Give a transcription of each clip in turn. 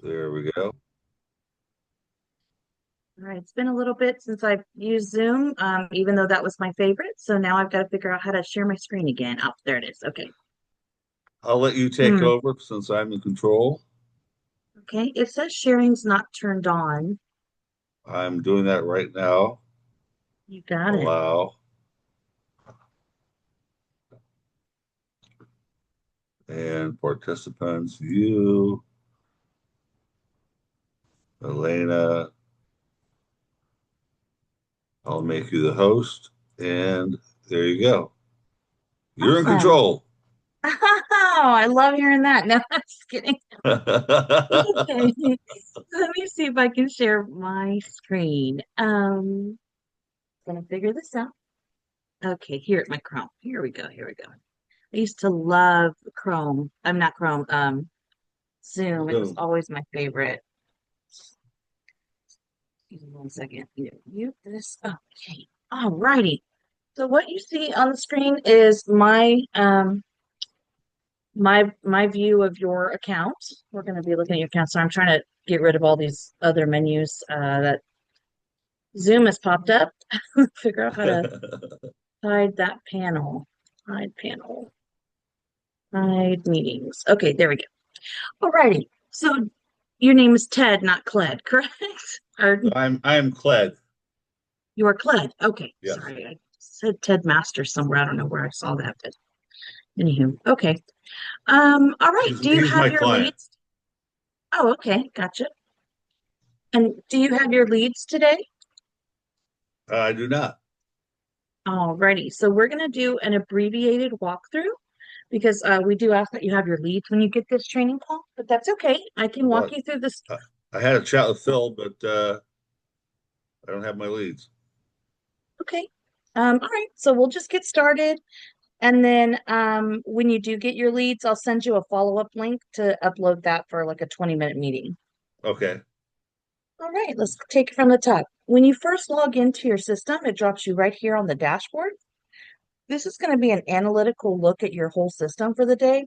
There we go. All right, it's been a little bit since I've used Zoom, even though that was my favorite. So now I've got to figure out how to share my screen again. Oh, there it is. Okay. I'll let you take Hmm. over since I'm in control. Okay. It says sharing's not turned on. I'm doing that right now. You got it. Allow. And participants, you, Elena, I'll make you the host. And there you go. You're in Awesome. control. Oh, I love hearing that. No, I'm just kidding. Okay. Let me see if I can share my screen. Gonna figure this out. Okay, here at my Chrome. Here we go. Here we go. I used to love Chrome. I'm not Chrome. Zoom. It was Boom. always my favorite. Give me 1 second. Mute this. Okay. All righty. So what you see on the screen is my view of your account. We're going to be looking at your account. So I'm trying to get rid of all these other menus that Zoom has popped up. Figure out how to hide that panel. Hide panel. Hide meetings. Okay, there we go. All righty. So your name is Ted, not Cled, correct? Or I'm Cled. you are Cled. Okay, Yes. sorry. I said Ted Master somewhere. I don't know where I saw that, but anywho, okay. All right. He's Do you he's have my your client. leads? Oh, okay, gotcha. And do you have your leads today? I do not. Alrighty. So we're gonna do an abbreviated walkthrough because we do ask that you have your leads when you get this training call, but that's okay. I can walk But you through this. I had a chat with Phil, but I don't have my leads. Okay. All right. So we'll just get started. And then when you do get your leads, I'll send you a follow-up link to upload that for like a 20-minute meeting. Okay. All right, let's take it from the top. When you first log into your system, it drops you right here on the dashboard. This is going to be an analytical look at your whole system for the day.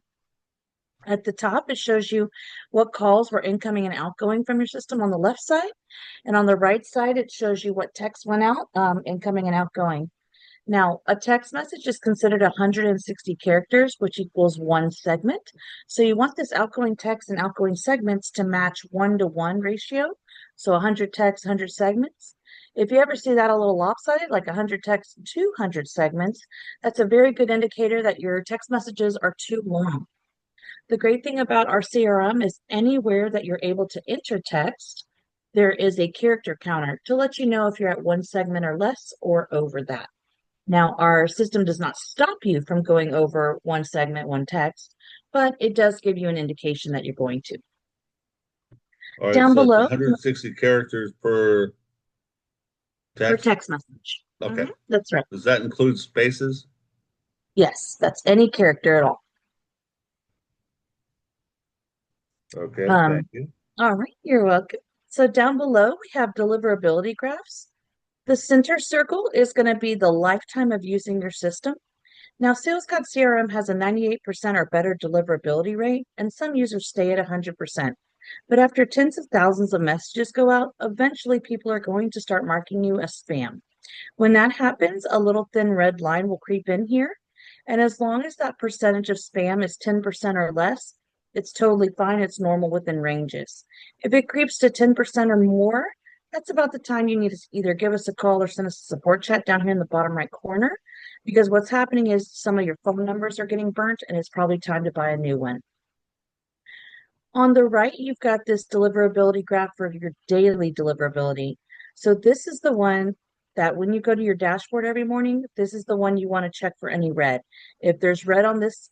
At the top, it shows you what calls were incoming and outgoing from your system on the left side. And on the right side, it shows you what text went out, incoming and outgoing. Now, a text message is considered 160 characters, which equals one segment. So you want this outgoing text and outgoing segments to match 1-to-1 ratio. So 100 texts, 100 segments. If you ever see that a little lopsided, like 100 texts, 200 segments, that's a very good indicator that your text messages are too long. The great thing about our CRM is anywhere that you're able to enter text, there is a character counter to let you know if you're at one segment or less or over that. Now, our system does not stop you from going over one segment, one text, but it does give you an indication that you're going to. All right. Down So it's below, 160 characters per per text. text message. Okay. That's right. Does that include spaces? Yes, that's any character at all. Okay. Thank Um, you. all right, you're welcome. So down below, we have deliverability graphs. The center circle is going to be the lifetime of using your system. Now, SalesGod CRM has a 98% or better deliverability rate, and some users stay at 100%. But after tens of thousands of messages go out, eventually people are going to start marking you as spam. When that happens, a little thin red line will creep in here. And as long as that percentage of spam is 10% or less, it's totally fine. It's normal within ranges. If it creeps to 10% or more, that's about the time you need to either give us a call or send us a support chat down here in the bottom right corner. Because what's happening is some of your phone numbers are getting burnt and it's probably time to buy a new one. On the right, you've got this deliverability graph for your daily deliverability. So this is the one that when you go to your dashboard every morning, this is the one you want to check for any red. If there's red on this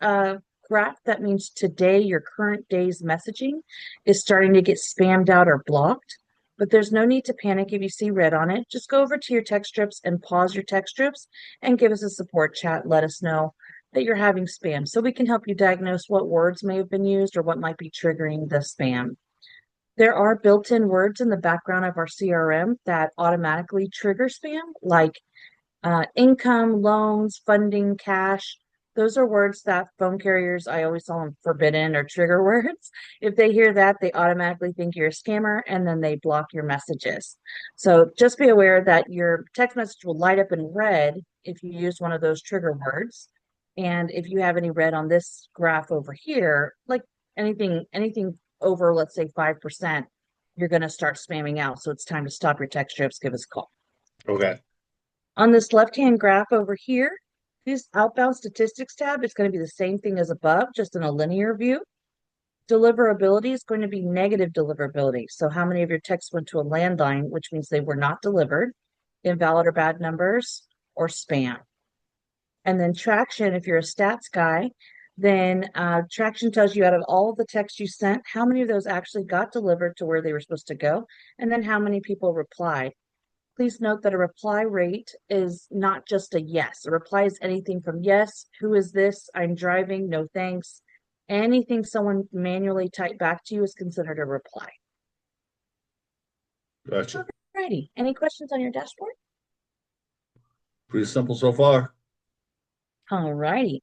graph, that means today, your current day's messaging is starting to get spammed out or blocked. But there's no need to panic if you see red on it. Just go over to your text strips and pause your text strips and give us a support chat. Let us know that you're having spam so we can help you diagnose what words may have been used or what might be triggering the spam. There are built-in words in the background of our CRM that automatically trigger spam, like income, loans, funding, cash. Those are words that phone carriers, I always call them forbidden or trigger words. If they hear that, they automatically think you're a scammer and then they block your messages. So just be aware that your text message will light up in red if you use one of those trigger words. And if you have any red on this graph over here, like anything over, let's say 5%, you're going to start spamming out. So it's time to stop your text strips, give us a call. Okay. On this left-hand graph over here, this outbound statistics tab is going to be the same thing as above, just in a linear view. Deliverability is going to be negative deliverability. So how many of your texts went to a landline, which means they were not delivered, invalid or bad numbers, or spam. And then traction, if you're a stats guy, then traction tells you out of all of the texts you sent, how many of those actually got delivered to where they were supposed to go, and then how many people replied. Please note that a reply rate is not just a yes. A reply is anything from yes, who is this, I'm driving, no thanks. Anything someone manually typed back to you is considered a reply. Gotcha. Alrighty. Any questions on your dashboard? Pretty simple so far. Alrighty.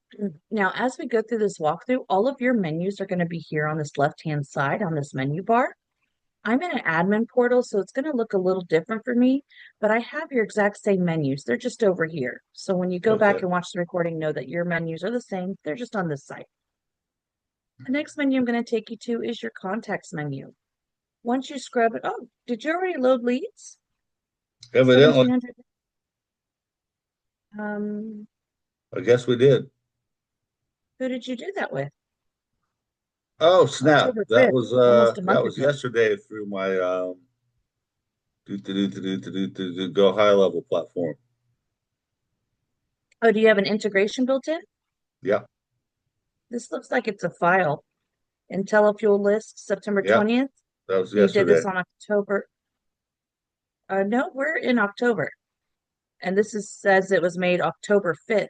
Now, as we go through this walkthrough, all of your menus are going to be here on this left-hand side on this menu bar. I'm in an admin portal, so it's going to look a little different for me, but I have your exact same menus. They're just over here. So when you go back Okay. and watch the recording, know that your menus are the same. They're just on this side. The next menu I'm going to take you to is your contacts menu. Once you scrub it, oh, did you already load leads? Evidently, 1,700. Um, I guess we did. who did you do that with? Oh, snap. October 5th, almost a That month was ago. yesterday through my go high level platform. Oh, do you have an integration built in? Yeah. This looks like it's a file. IntelliFuel list, September Yeah. 20th. That was You did yesterday. this on October. No, we're in October. And says it was made October 5th.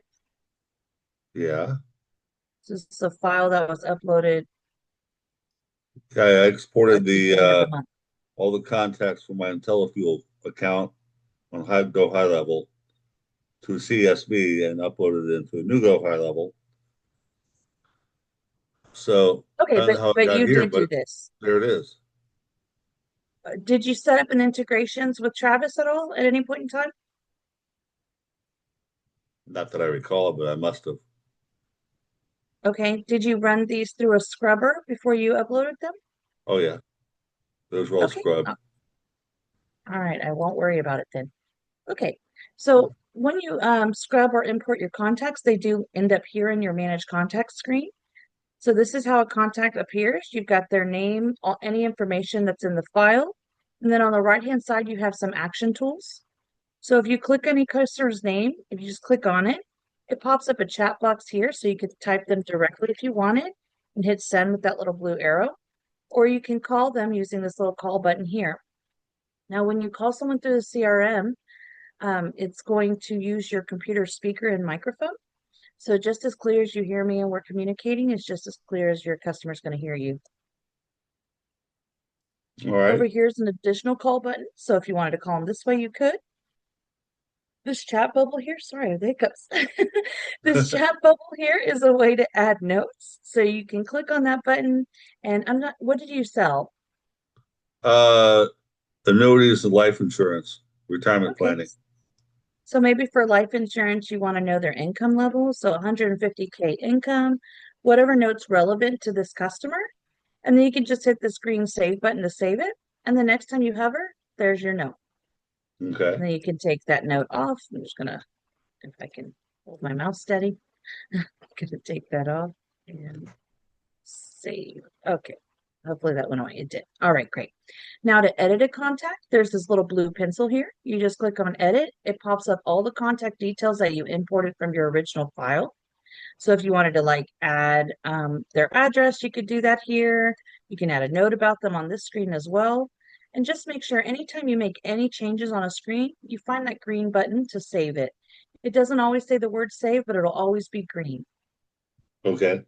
Yeah. This is a file that was uploaded I at exported the the beginning of the month. all the contacts from my IntelliFuel account on Go High Level to CSV and uploaded it into a new Go High Level. So Okay, I don't know how it but got you here, did do but this. there it is. Did you set up an integrations with Travis at all at any point in time? Not that I recall, but I must have. Okay. Did you run these through a scrubber before you uploaded them? Oh yeah, those were all Okay. scrubbed. All right. I won't worry about it then. Okay. So when you scrub or import your contacts, they do end up here in your manage contacts screen. So this is how a contact appears. You've got their name, any information that's in the file. And then on the right-hand side, you have some action tools. So if you click any customer's name, if you just click on it, it pops up a chat box here. So you could type them directly if you wanted and hit send with that little blue arrow. Or you can call them using this little call button here. Now, when you call someone through the CRM, it's going to use your computer speaker and microphone. So just as clear as you hear me and we're communicating, it's just as clear as your customer's going to hear you. All right. Over here is an additional call button. So if you wanted to call them this way, you could. This chat bubble here, sorry, the hiccups. This chat bubble here is a way to add notes. So you can click on that button and what did you sell? uh, Annuities and life insurance, retirement Okay. planning. So maybe for life insurance, you want to know their income level. So 150K income, whatever note's relevant to this customer. And then you can just hit this green save button to save it. And the next time you hover, there's your note. Okay. And then you can take that note off. I'm just gonna, if I can hold my mouse steady, I'm gonna take that off and save. Okay. Hopefully that went away. It did. All right, great. Now to edit a contact, there's this little blue pencil here. You just click on edit. It pops up all the contact details that you imported from your original file. So if you wanted to like add their address, you could do that here. You can add a note about them on this screen as well. And just make sure anytime you make any changes on a screen, you find that green button to save it. It doesn't always say the word save, but it'll always be green. Okay.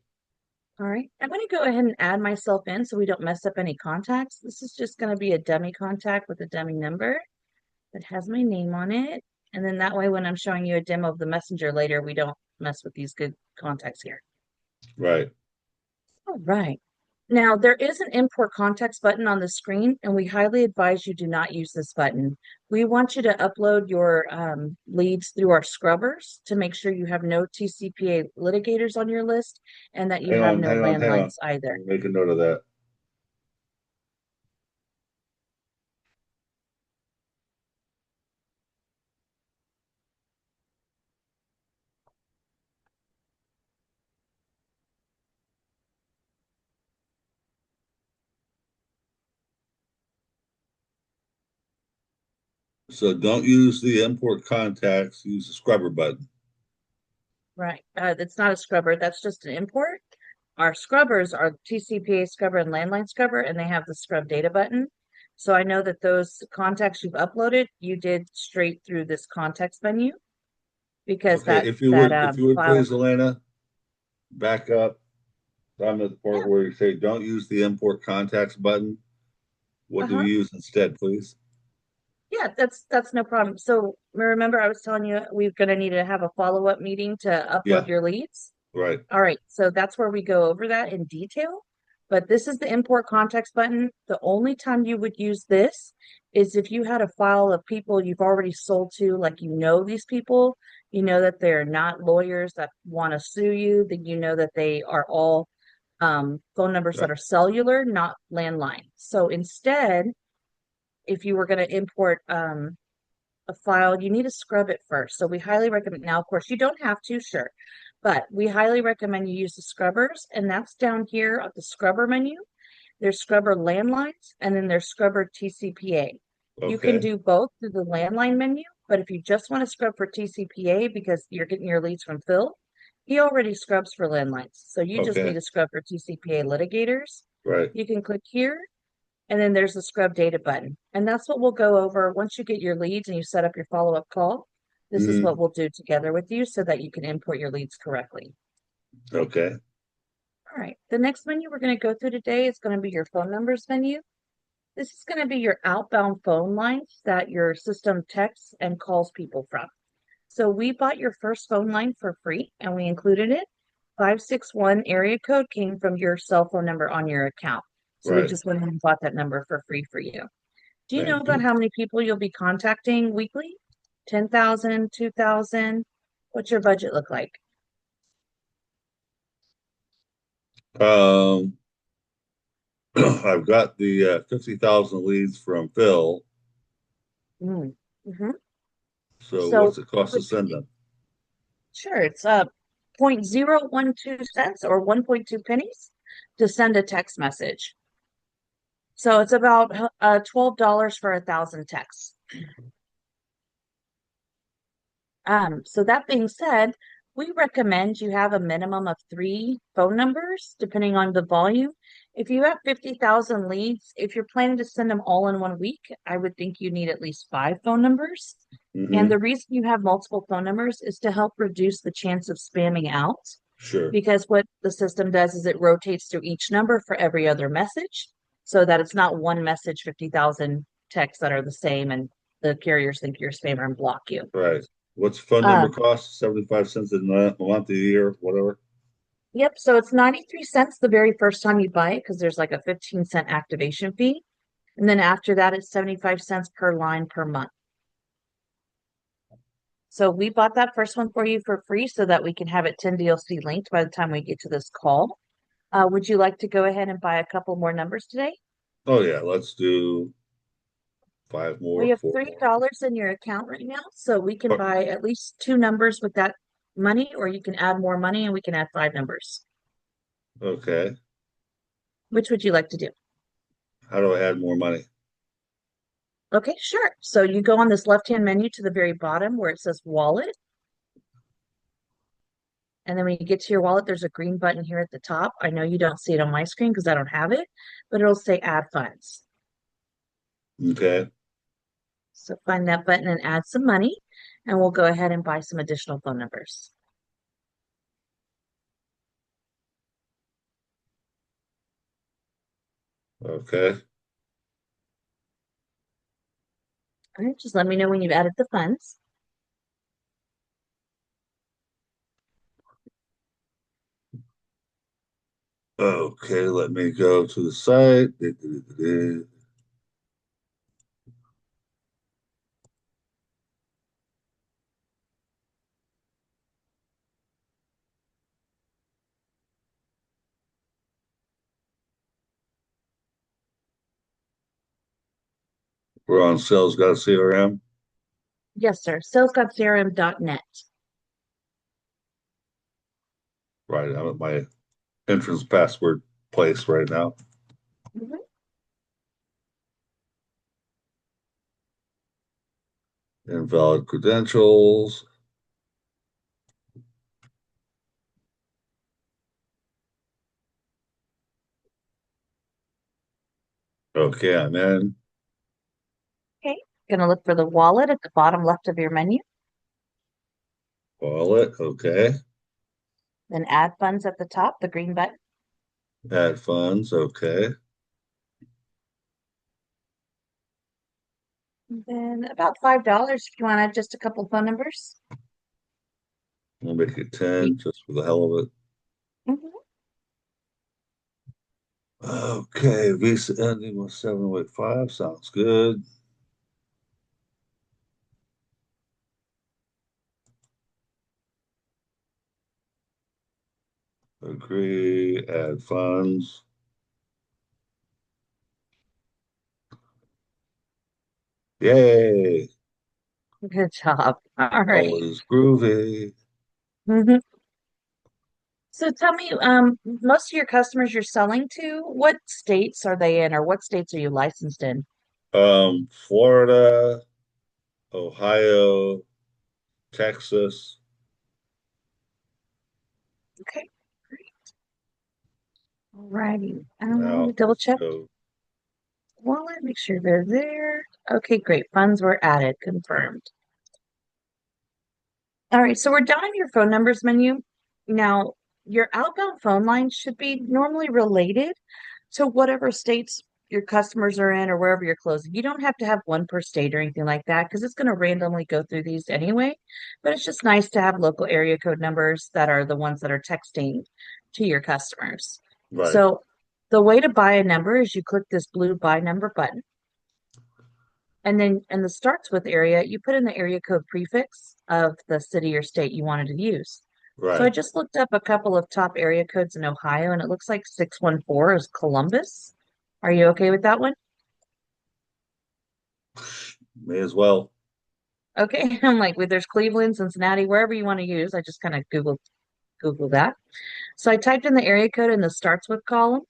All right, I'm going to go ahead and add myself in so we don't mess up any contacts. This is just going to be a dummy contact with a dummy number that has my name on it. And then that way, when I'm showing you a demo of the messenger later, we don't mess with these good contacts here. Right. All right. Now, there is an import contacts button on the screen, and we highly advise you do not use this button. We want you to upload your leads through our scrubbers to make sure you have no TCPA litigators on your list and that you have no Hang on. landlines either. Make a note of that. So don't use the import contacts, use the scrubber button. Right. It's not a scrubber. That's just an import. Our scrubbers are TCPA scrubber and landline scrubber, and they have the scrub data button. So I know that those contacts you've uploaded, you did straight through this context menu because Okay, if you would file. please, Elena, back up. I'm at the part Yeah. where you say don't use the import contacts button. What do Uh-huh. we use instead, please? Yeah, that's no problem. So remember I was telling you we're gonna need to have a follow-up meeting to upload Yeah, your leads. right. All right, so that's where we go over that in detail. But this is the import context button. The only time you would use this is if you had a file of people you've already sold to, like you know these people, you know that they're not lawyers that want to sue you, that you know that they are all phone numbers that Right. are cellular, not landline. So instead, if you were going to import a file, you need to scrub it first. So we highly recommend, now, of course, you don't have to, sure, but we highly recommend you use the scrubbers, and that's down here at the scrubber menu. There's scrubber landlines, and then there's scrubber TCPA. You can Okay. do both through the landline menu, but if you just want to scrub for TCPA because you're getting your leads from Phil, he already scrubs for landlines. So you just need Okay. to scrub for TCPA litigators. Right. You can click here and then there's the scrub data button. And that's what we'll go over once you get your leads and you set up your follow-up call. This is Hmm. what we'll do together with you so that you can import your leads correctly. Okay. All right. The next menu we're going to go through today is going to be your phone numbers menu. This is going to be your outbound phone lines that your system texts and calls people from. So we bought your first phone line for free and we included it. 561 area code came from your cell phone number on your account. So we Right. just went ahead and bought that number for free for you. Do you know Thank about you. how many people you'll be contacting weekly? 10,000, 2,000? What's your budget look like? Um, I've got the 50,000 leads from Phil. Mm-hmm. So So what's it cost to would send them? sure, it's 0.012 cents or 1.2 pennies to send a text message. So it's about $12 for 1,000 texts. So that being said, we recommend you have a minimum of 3 phone numbers, depending on the volume. If you have 50,000 leads, if you're planning to send them all in 1 week, I would think you need at least 5 phone numbers. And Hmm. the reason you have multiple phone numbers is to help reduce the chance of spamming out. Sure. Because what the system does is it rotates through each number for every other message so that it's not one message, 50,000 texts that are the same and the carriers think you're a spammer and block you. Right. What's phone number Um, cost? 75 cents a month, a year, whatever. Yep. So it's 93 cents the very first time you buy it because there's like a 15-cent activation fee. And then after that, it's 75 cents per line per month. So we bought that first one for you for free so that we can have it 10 DLC linked by the time we get to this call. Would you like to go ahead and buy a couple more numbers today? Oh yeah, let's do five We more, have four more. $3 in your account right now, so we can Oh, buy at least 2 numbers with that money, or you can add more money and we can add 5 numbers. okay. Which would you like to do? How do I add more money? Okay, sure. So you go on this left-hand menu to the very bottom where it says wallet. And then when you get to your wallet, there's a green button here at the top. I know you don't see it on my screen because I don't have it, but it'll say add funds. Okay. So find that button and add some money, and we'll go ahead and buy some additional phone numbers. Okay. All right, just let me know when you've added the funds. Okay, let me go to the site. We're on SalesGod CRM. Yes, sir. SalesGodCRM.net. Right, I'm at my entrance password place right now. Mhm. Invalid credentials. Okay, I'm in. Okay. Gonna look for the wallet at the bottom left of your menu, Wallet. Okay. then add funds at the top, the green button. Add funds. Okay. And then about $5 if you want to add just a couple phone numbers. We'll make it 10 Ye- just for the hell of it. Mhm. Okay, Visa ending with 785. Sounds good. Agree. Add funds. Yay. Good job. All All right. is groovy. Mhm. So tell me, most of your customers you're selling to, what states are they in, or what states are you licensed in? Florida, Ohio, Texas. Okay, great. All righty. Let me Now double let's check. go. Wallet, make sure they're there. Okay, great. Funds were added, confirmed. All right, so we're down in your phone numbers menu. Now, your outbound phone line should be normally related to whatever states your customers are in or wherever you're closing. You don't have to have one per state or anything like that because it's going to randomly go through these anyway. But it's just nice to have local area code numbers that are the ones that are texting to your customers. Right, So the way to buy a number is you click this blue buy number button. And then in the starts with area, you put in the area code prefix of the city or state you wanted to use. So I right. just looked up a couple of top area codes in Ohio, and it looks like 614 is Columbus. Are you okay with that one? May as well. Okay. I'm like, well, there's Cleveland, Cincinnati, wherever you want to use. I just kind of Google that. So I typed in the area code in the starts with column.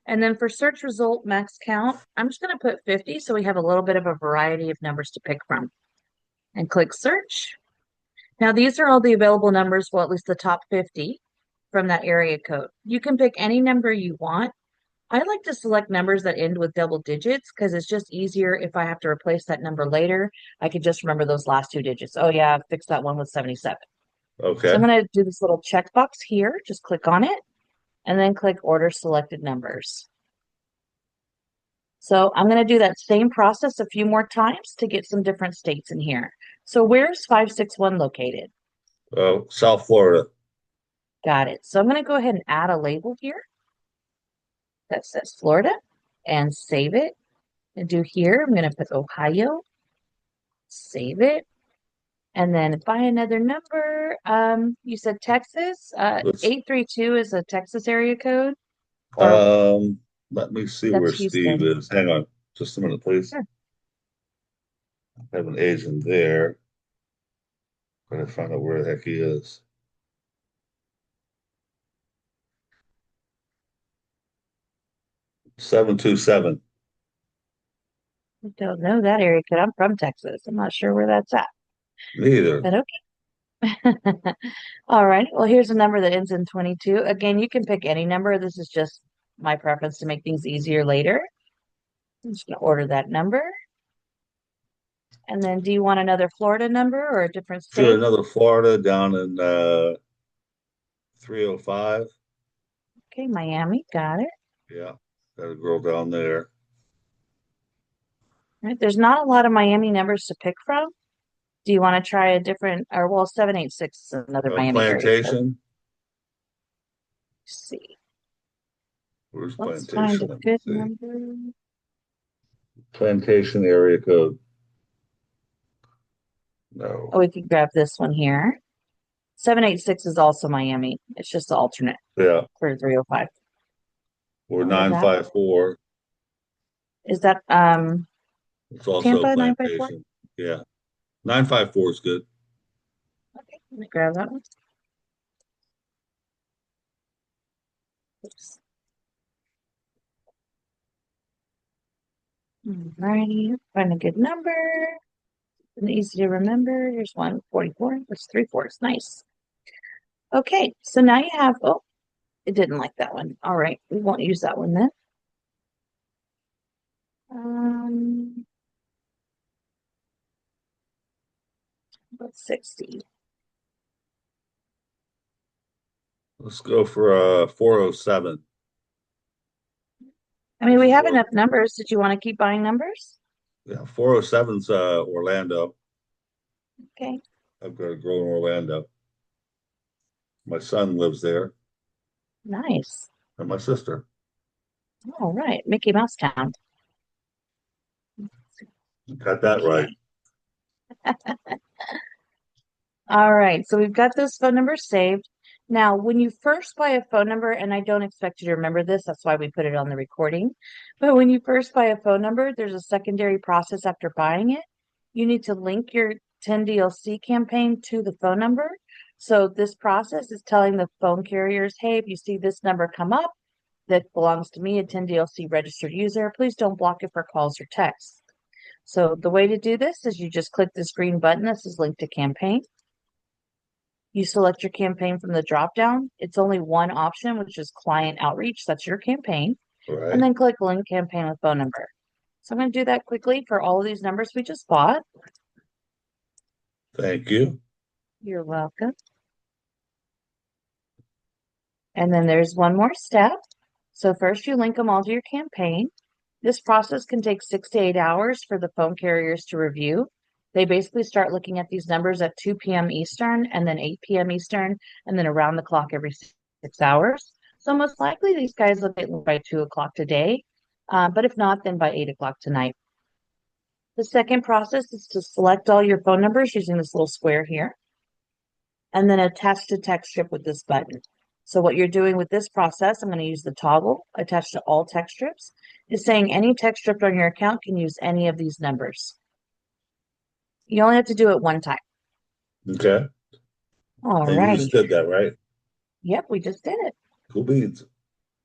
And then for search result max count, I'm just going to put 50 so we have a little bit of a variety of numbers to pick from. And click search. Now, these are all the available numbers, well, at least the top 50 from that area code. You can pick any number you want. I like to select numbers that end with double digits because it's just easier if I have to replace that number later. I could just remember those last two digits. Oh, yeah, fix that one with 77. So I'm Okay. going to do this little checkbox here. Just click on it and then click Order Selected Numbers. So I'm going to do that same process a few more times to get some different states in here. So where's 561 located? South Florida. Got it. So I'm going to go ahead and add a label here that says Florida and save it. And do here, I'm going to put Ohio, save it. And then buy another number. You said Texas. Let's 832 is a Texas area code, or um let me see where that's Steve Houston. is. Hang on just a minute, please. Sure. I have an agent there. Gotta find out where the heck he is. 727. I don't know that area code. I'm from Texas. I'm not sure where that's at, Neither. but okay. All right. Well, here's a number that ends in 22. Again, you can pick any number. This is just my preference to make things easier later. I'm just going to order that number. And then do you want another Florida number or a different Sure, state? another Florida down in 305. Okay, Miami, got it. Yeah, got a girl down there. All right, there's not a lot of Miami numbers to pick from. Do you want to try a different, or well, 786 is another Miami area code. Plantation. Let's see. Where's Let's find a Plantation? Let me good see. number. Plantation area code. No. Oh, we could grab this one here. 786 is also Miami. It's just the alternate Yeah. for 305. Or Or that 954. is that It's also Tampa 954? Plantation. Yeah. 954 is good. Okay, let me grab that one. Oops. Alrighty, find a good number. And easy to remember. Here's 144. That's 3 fours. Nice. Okay, so now you have, oh, it didn't like that one. All right, we won't use that one then. Um, about 60. Let's go for 407. I mean, we have enough numbers. Did you want to keep buying numbers? Yeah, 407's Orlando. Okay, I've got to grow in Orlando. My son lives there, nice. and my sister. All right, Mickey Mouse Town. Got that right. All right, so we've got those phone numbers saved. Now, when you first buy a phone number, and I don't expect you to remember this, that's why we put it on the recording. But when you first buy a phone number, there's a secondary process after buying it. You need to link your 10DLC campaign to the phone number. So this process is telling the phone carriers, hey, if you see this number come up that belongs to me, a 10DLC registered user, please don't block it for calls or texts. So the way to do this is you just click this green button that says link to campaign. You select your campaign from the drop down. It's only one option, which is client outreach. That's your campaign. Right. And then click link campaign with phone number. So I'm going to do that quickly for all of these numbers we just bought. Thank you. You're welcome. And then there's one more step. So first you link them all to your campaign. This process can take 6 to 8 hours for the phone carriers to review. They basically start looking at these numbers at 2 p.m. Eastern and then 8 p.m. Eastern and then around the clock every 6 hours. So most likely these guys look at by 2 o'clock today, but if not, then by 8 o'clock tonight. The second process is to select all your phone numbers using this little square here and then attach to text strip with this button. So what you're doing with this process, I'm going to use the toggle attached to all text strips, is saying any text strip on your account can use any of these numbers. You only have to do it one time. Okay. All And you just righty. did that, right? Yep, we just did it. Cool beans.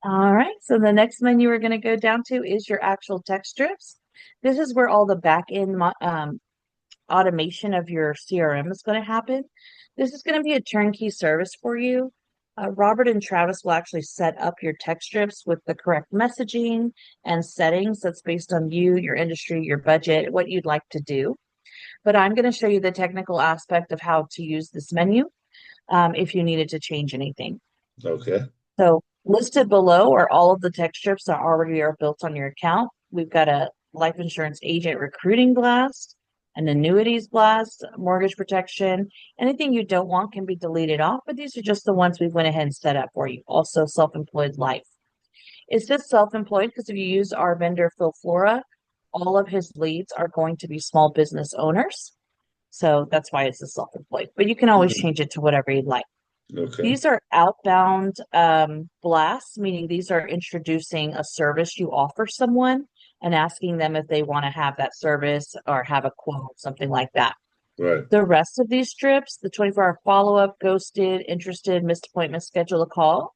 All right. So the next menu we're going to go down to is your actual text strips. This is where all the back end automation of your CRM is going to happen. This is going to be a turnkey service for you. Robert and Travis will actually set up your text strips with the correct messaging and settings that's based on you, your industry, your budget, what you'd like to do. But I'm going to show you the technical aspect of how to use this menu if you needed to change anything. Okay. So listed below are all of the text strips that already are built on your account. We've got a life insurance agent recruiting blast, an annuities blast, mortgage protection. Anything you don't want can be deleted off, but these are just the ones we went ahead and set up for you. Also self-employed life. It says self-employed because if you use our vendor Phil Flora, all of his leads are going to be small business owners. So that's why it's a self-employed, but you can always change it to whatever you'd like. Okay. These are outbound blasts, meaning these are introducing a service you offer someone and asking them if they want to have that service or have a quote, something like that. Right. The rest of these strips, the 24-hour follow-up, ghosted, interested, missed appointment, schedule a call,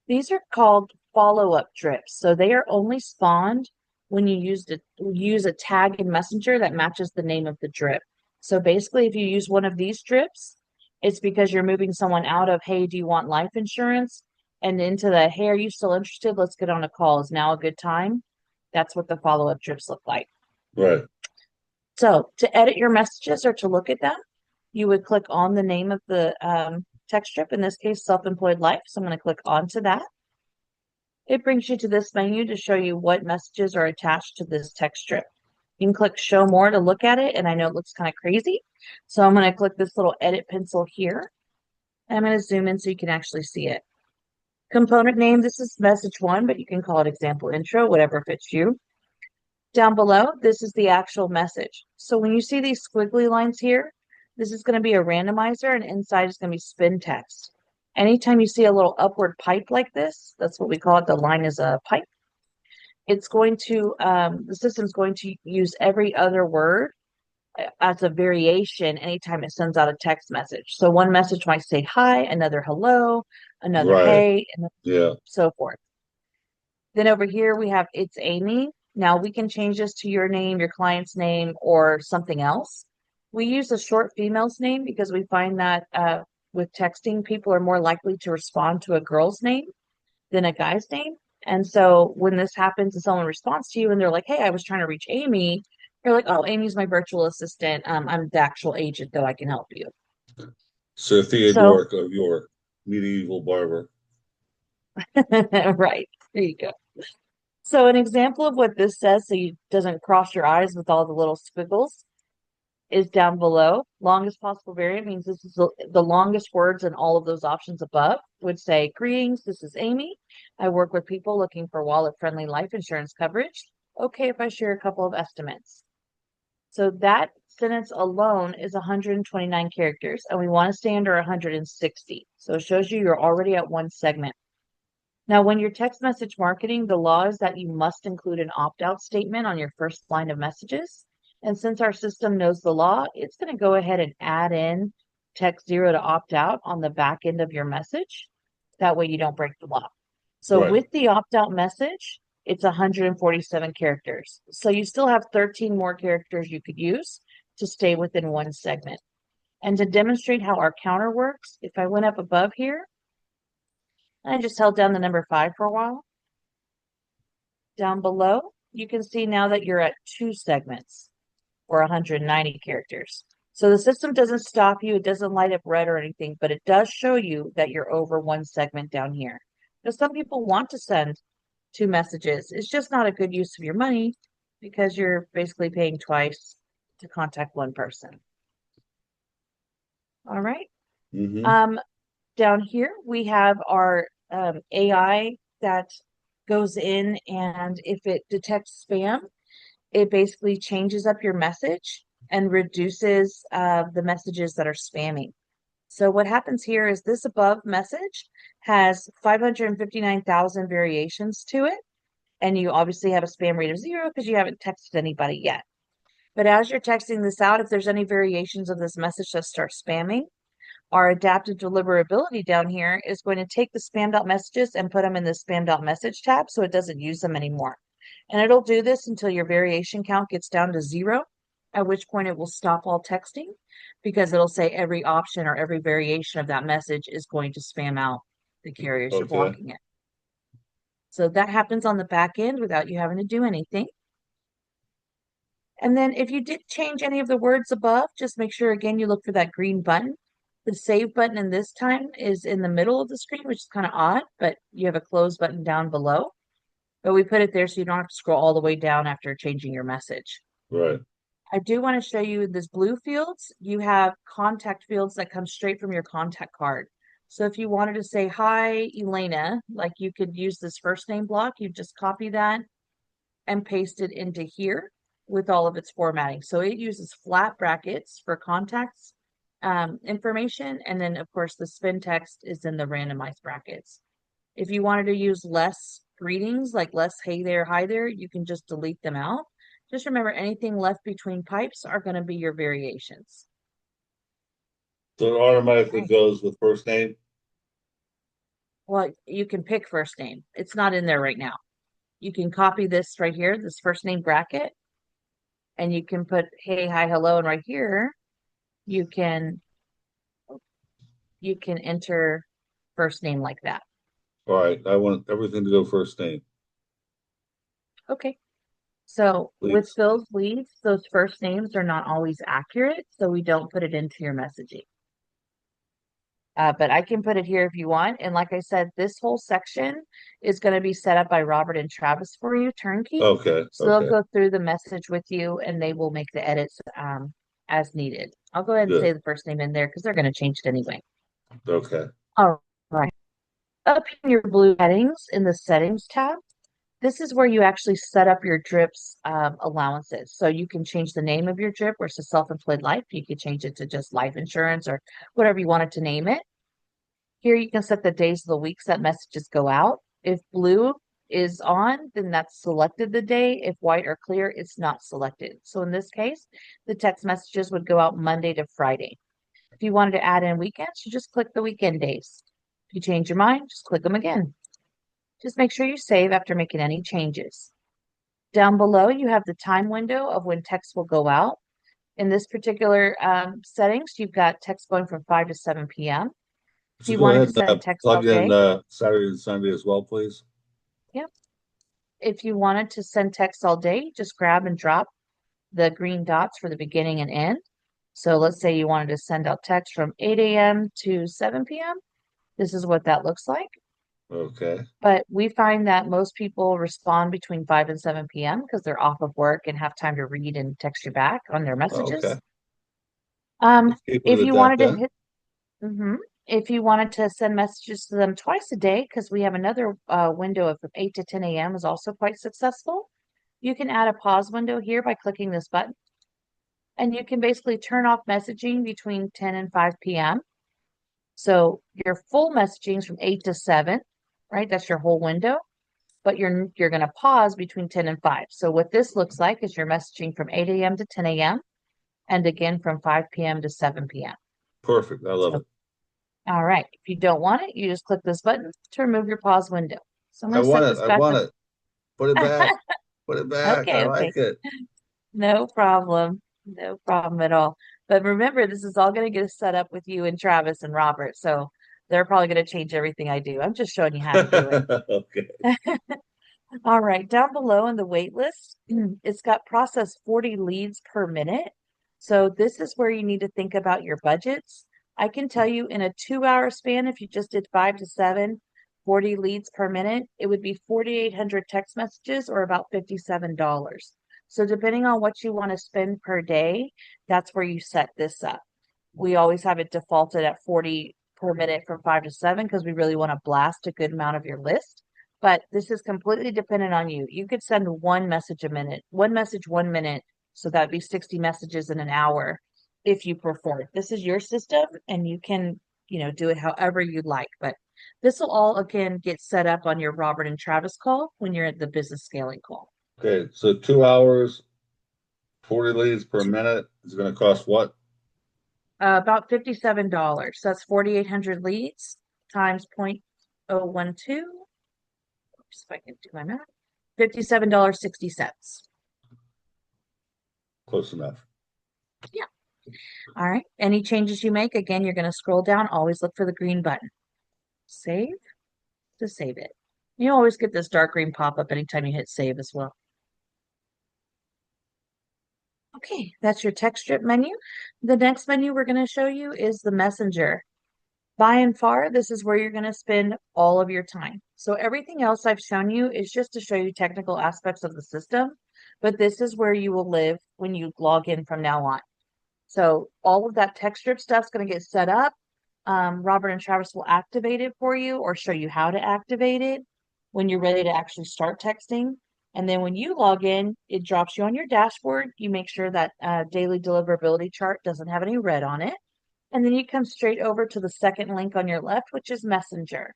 these are called follow-up trips. So they are only spawned when you use a tag in Messenger that matches the name of the drip. So basically, if you use one of these strips, it's because you're moving someone out of, hey, do you want life insurance? And into the, hey, are you still interested? Let's get on a call. Is now a good time? That's what the follow-up trips look like. Right. So to edit your messages or to look at them, you would click on the name of the text strip, in this case, self-employed life. So I'm going to click onto that. It brings you to this menu to show you what messages are attached to this text strip. You can click show more to look at it, and I know it looks kind of crazy. So I'm going to click this little edit pencil here. And I'm going to zoom in so you can actually see it. Component name, this is message one, but you can call it example intro, whatever fits you. Down below, this is the actual message. So when you see these squiggly lines here, this is going to be a randomizer, and inside is going to be spin text. Anytime you see a little upward pipe like this, that's what we call it. The line is a pipe. It's going to, the system's going to use every other word as a variation anytime it sends out a text message. So one message might say hi, another hello, another Right. hey, and Yeah. so forth. Then over here we have it's Amy. Now we can change this to your name, your client's name, or something else. We use a short female's name because we find that with texting, people are more likely to respond to a girl's name than a guy's name. And so when this happens and someone responds to you and they're like, hey, I was trying to reach Amy, you're like, oh, Amy's my virtual assistant. I'm the actual agent, though I can help you. Sir So, Theodoric of York, medieval barber. right, there you go. So an example of what this says, so you doesn't cross your eyes with all the little squiggles, is down below. Longest possible variant means this is the longest words in all of those options above. Would say, greetings, this is Amy. I work with people looking for wallet-friendly life insurance coverage. Okay, if I share a couple of estimates. So that sentence alone is 129 characters, and we want to stay under 160. So it shows you you're already at one segment. Now, when you're text message marketing, the law is that you must include an opt-out statement on your first line of messages. And since our system knows the law, it's going to go ahead and add in text 0 to opt out on the back end of your message. That way you don't break the law. So Right. with the opt-out message, it's 147 characters. So you still have 13 more characters you could use to stay within one segment. And to demonstrate how our counter works, if I went up above here, I just held down the number 5 for a while. Down below, you can see now that you're at 2 segments or 190 characters. So the system doesn't stop you. It doesn't light up red or anything, but it does show you that you're over one segment down here. Now, some people want to send 2 messages. It's just not a good use of your money because you're basically paying twice to contact one person. All right. Mm-hmm. Down here, we have our AI that goes in, and if it detects spam, it basically changes up your message and reduces the messages that are spamming. So what happens here is this above message has 559,000 variations to it. And you obviously have a spam rate of 0 because you haven't texted anybody yet. But as you're texting this out, if there's any variations of this message that start spamming, our adaptive deliverability down here is going to take the spammed out messages and put them in the spammed out message tab so it doesn't use them anymore. And it'll do this until your variation count gets down to 0, at which point it will stop all texting because it'll say every option or every variation of that message is going to spam out the carriers you're Okay. blocking it. So that happens on the back end without you having to do anything. And then if you did change any of the words above, just make sure again you look for that green button. The save button in this time is in the middle of the screen, which is kind of odd, but you have a close button down below. But we put it there so you don't have to scroll all the way down after changing your message. Right. I do want to show you this blue fields. You have contact fields that come straight from your contact card. So if you wanted to say, hi, Elena, like you could use this first name block, you just copy that and paste it into here with all of its formatting. So it uses flat brackets for contacts information. And then of course the spin text is in the randomized brackets. If you wanted to use less greetings, like less hey there, hi there, you can just delete them out. Just remember anything left between pipes are going to be your variations. So it automatically Right. goes with first name. Well, you can pick first name. It's not in there right now. You can copy this right here, this first name bracket, and you can put hey, hi, hello, and right here you can enter first name like that. All right. I want everything to go first name, Okay. So with please. those leads, those first names are not always accurate, so we don't put it into your messaging. But I can put it here if you want. And like I said, this whole section is going to be set up by Robert and Travis for you, turnkey. Okay. So they'll Okay. go through the message with you and they will make the edits as needed. I'll go ahead and say Good. the first name in there because they're going to change it anyway. Okay. All right. Up in your blue settings in the settings tab, this is where you actually set up your drips allowances. So you can change the name of your drip versus self-employed life. You could change it to just life insurance or whatever you wanted to name it. Here you can set the days of the weeks that messages go out. If blue is on, then that's selected the day. If white or clear, it's not selected. So in this case, the text messages would go out Monday to Friday. If you wanted to add in weekends, you just click the weekend days. If you change your mind, just click them again. Just make sure you save after making any changes. Down below, you have the time window of when text will go out. In this particular settings, you've got text going from 5 to 7 p.m. If So you go wanted ahead to and send text all plug in day, Saturday and Sunday as well, please. yep. If you wanted to send text all day, just grab and drop the green dots for the beginning and end. So let's say you wanted to send out text from 8 a.m. to 7 p.m. This is what that looks like. Okay. But we find that most people respond between 5 and 7 p.m. because they're off of work and have time to read and text you back on their Okay. messages. Let's keep it If at you that wanted to then. hit, if you wanted to send messages to them twice a day, because we have another window of from 8 to 10 a.m. is also quite successful. You can add a pause window here by clicking this button, and you can basically turn off messaging between 10 and 5 p.m. So your full messaging is from 8 to 7, right? That's your whole window. But you're going to pause between 10 and 5. So what this looks like is your messaging from 8 a.m. to 10 a.m. and again from 5 p.m. to 7 p.m. Perfect. I love So, it. all right. If you don't want it, you just click this button to remove your pause window. So I'm I going to want set it. this I back want up. it. Put it back. Put it back. I Okay, okay. like it. No problem. No problem at all. But remember, this is all going to get set up with you and Travis and Robert. So they're probably going to change everything I do. I'm just showing you how to do it. Okay. All right, down below in the wait list, it's got process 40 leads per minute. So this is where you need to think about your budgets. I can tell you in a 2-hour span, if you just did 5 to 7, 40 leads per minute, it would be 4,800 text messages or about $57. So depending on what you want to spend per day, that's where you set this up. We always have it defaulted at 40 per minute from 5 to 7 because we really want to blast a good amount of your list. But this is completely dependent on you. You could send one message a minute, one message 1 minute. So that'd be 60 messages in an hour if you prefer. This is your system and you can, do it however you'd like. But this will all again get set up on your Robert and Travis call when you're at the business scaling call. Okay. So 2 hours, 40 leads per minute is going to cost what? About $57. So that's 4,800 leads times 0.012. If I can do my math. $57.60. Close enough. Yeah. All right. Any changes you make, again, you're going to scroll down. Always look for the green button. Save to save it. You always get this dark green pop-up anytime you hit save as well. Okay, that's your text strip menu. The next menu we're going to show you is the messenger. By and far, this is where you're going to spend all of your time. So everything else I've shown you is just to show you technical aspects of the system, but this is where you will live when you log in from now on. So all of that text strip stuff is going to get set up. Robert and Travis will activate it for you or show you how to activate it when you're ready to actually start texting. And then when you log in, it drops you on your dashboard. You make sure that daily deliverability chart doesn't have any red on it. And then you come straight over to the second link on your left, which is Messenger.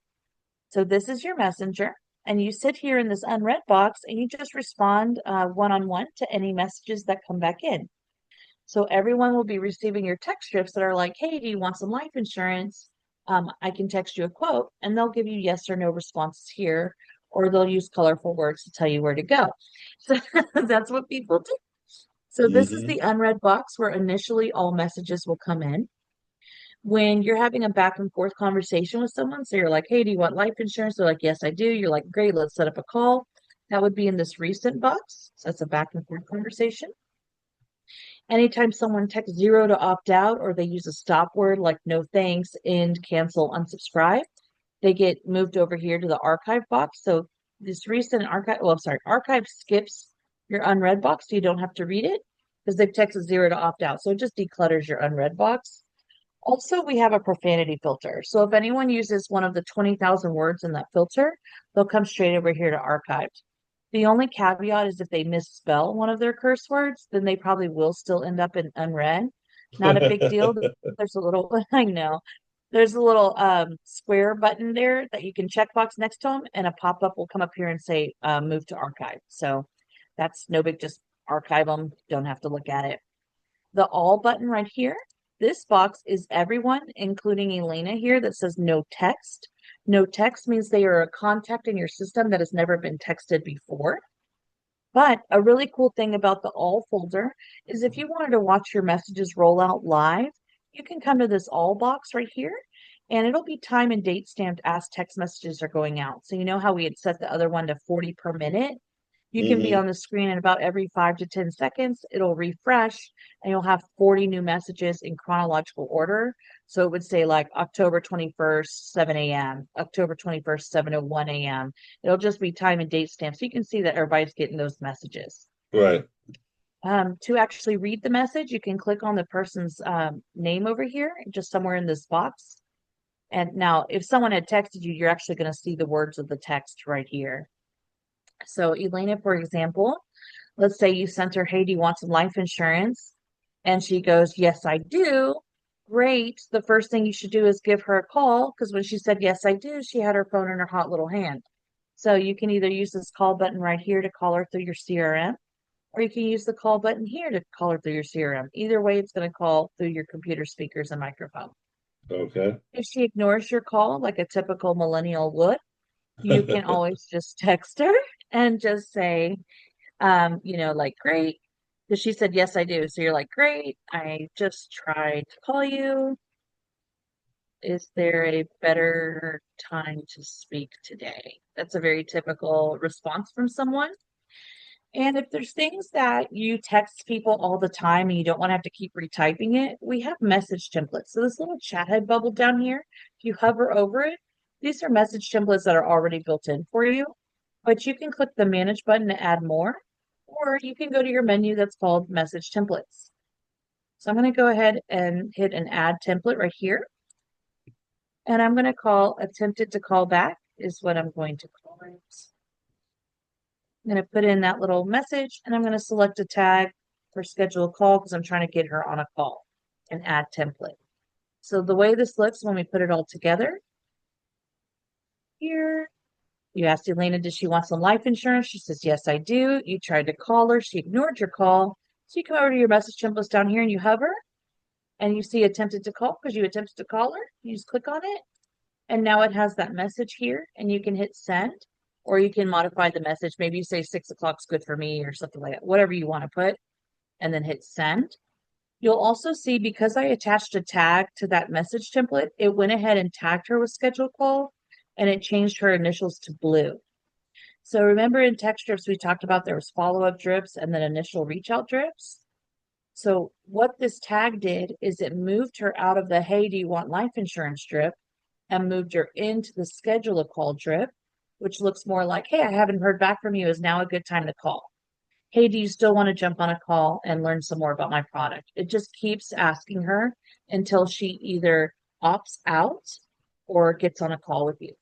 So this is your Messenger. And you sit here in this unread box and you just respond one-on-one to any messages that come back in. So everyone will be receiving your text strips that are like, hey, do you want some life insurance? I can text you a quote, and they'll give you yes or no responses here, or they'll use colorful words to tell you where to go. So that's what people do. So this is Mm-hmm. the unread box where initially all messages will come in. When you're having a back and forth conversation with someone, so you're like, hey, do you want life insurance? They're like, yes, I do. You're like, great, let's set up a call. That would be in this recent box. So that's a back and forth conversation. Anytime someone texts 0 to opt out or they use a stop word like no thanks, end, cancel, unsubscribe, they get moved over here to the archive box. So this recent archive skips your unread box so you don't have to read it because they've texted 0 to opt out. So it just declutters your unread box. Also, we have a profanity filter. So if anyone uses one of the 20,000 words in that filter, they'll come straight over here to archived. The only caveat is if they misspell one of their curse words, then they probably will still end up in unread. Not a big deal. There's a little, I know, there's a little square button there that you can checkbox next to them, and a pop-up will come up here and say move to archive. So that's no big, just archive them. Don't have to look at it. The all button right here, this box is everyone, including Elena here, that says no text. No text means they are a contact in your system that has never been texted before. But a really cool thing about the all folder is if you wanted to watch your messages roll out live, you can come to this all box right here, and it'll be time and date stamped as text messages are going out. So you know how we had set the other one to 40 per minute? You can be Hmm. on the screen in about every 5 to 10 seconds. It'll refresh and you'll have 40 new messages in chronological order. So it would say like October 21st, 7 a.m., October 21st, 7:01 a.m. It'll just be time and date stamps. So you can see that everybody's getting those messages. Right. To actually read the message, you can click on the person's name over here, just somewhere in this box. And now, if someone had texted you, you're actually going to see the words of the text right here. So Elena, for example, let's say you sent her, hey, do you want some life insurance? And she goes, yes, I do. Great. The first thing you should do is give her a call because when she said, yes, I do, she had her phone in her hot little hand. So you can either use this call button right here to call her through your CRM, or you can use the call button here to call her through your CRM. Either way, it's going to call through your computer speakers and microphone. Okay. If she ignores your call like a typical millennial would, you can always just text her and just say, like, great. Because she said, yes, I do. So you're like, great. I just tried to call you. Is there a better time to speak today? That's a very typical response from someone. And if there's things that you text people all the time and you don't want to have to keep retyping it, we have message templates. So this little chat head bubble down here, if you hover over it, these are message templates that are already built in for you. But you can click the manage button to add more, or you can go to your menu that's called message templates. So I'm going to go ahead and hit an add template right here. And I'm going to call attempted to call back is what I'm going to call it. I'm going to put in that little message and I'm going to select a tag for schedule a call because I'm trying to get her on a call and add template. So the way this looks when we put it all together here, you asked Elena, does she want some life insurance? She says, yes, I do. You tried to call her. She ignored your call. So you come over to your message templates down here and you hover and you see attempted to call because you attempted to call her. You just click on it. And now it has that message here and you can hit send or you can modify the message. Maybe you say 6 o'clock's good for me or something like that, whatever you want to put, and then hit send. You'll also see because I attached a tag to that message template, it went ahead and tagged her with schedule call and it changed her initials to blue. So remember in text drips, we talked about there was follow-up drips and then initial reach out drips. So what this tag did is it moved her out of the, hey, do you want life insurance drip and moved her into the schedule a call drip, which looks more like, hey, I haven't heard back from you. Is now a good time to call? Hey, do you still want to jump on a call and learn some more about my product? It just keeps asking her until she either opts out or gets on a call with you.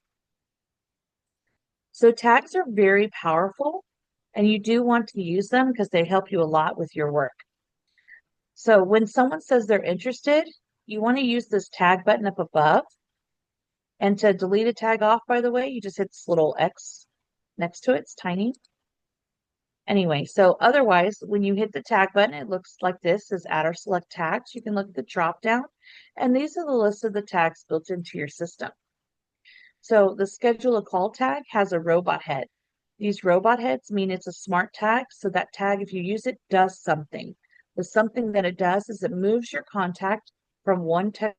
So tags are very powerful and you do want to use them because they help you a lot with your work. So when someone says they're interested, you want to use this tag button up above. And to delete a tag off, by the way, you just hit this little X next to it. It's tiny. Anyway, so otherwise, when you hit the tag button, it looks like this, says add or select tags. You can look at the drop down, and these are the list of the tags built into your system. So the schedule a call tag has a robot head. These robot heads mean it's a smart tag, so that tag, if you use it, does something. The something that it does is it moves your contact from one text